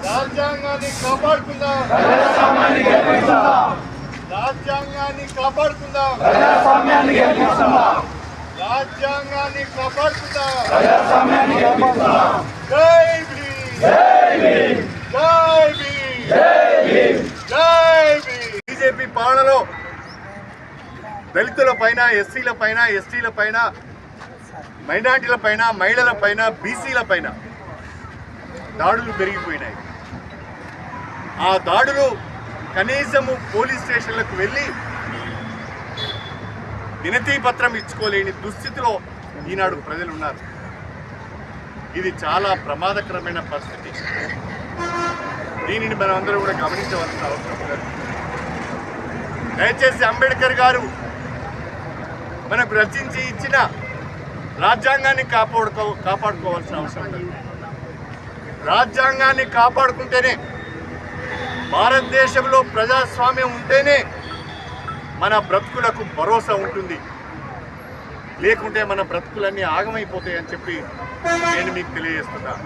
రాజ్యాంగాన్ని కాపాడుకుందాం, రాజ్యాంగాన్ని కాపాడుకుందాం, రాజ్యాంగాన్ని కాపాడుకుందాం. జై భీమ్, జై భీమ్, జై భీమ్. బీజేపీ పాలనలో దళితుల పైన, ఎస్సీల పైన, ఎస్టీల పైన, మైనార్టీల పైన, మహిళల పైన, బీసీల పైన దాడులు పెరిగిపోయినాయి. ఆ దాడులు కనీసము పోలీస్ స్టేషన్లకు వెళ్ళి వినతి పత్రం ఇచ్చుకోలేని దుస్థితిలో ఈనాడు ప్రజలు ఉన్నారు. ఇది చాలా ప్రమాదకరమైన పరిస్థితి. దీనిని మనం అందరూ కూడా గమనించవలసిన అవసరం లేదు. దయచేసి అంబేద్కర్ గారు మనకు రచించి ఇచ్చిన రాజ్యాంగాన్ని కాపాడుకోవాల్సిన అవసరం లేదు. రాజ్యాంగాన్ని కాపాడుకుంటేనే, భారతదేశంలో ప్రజాస్వామ్యం ఉంటేనే మన బ్రతుకులకు భరోసా ఉంటుంది. లేకుంటే మన బ్రతుకులన్నీ ఆగమైపోతాయని చెప్పి నేను మీకు తెలియజేస్తున్నాను.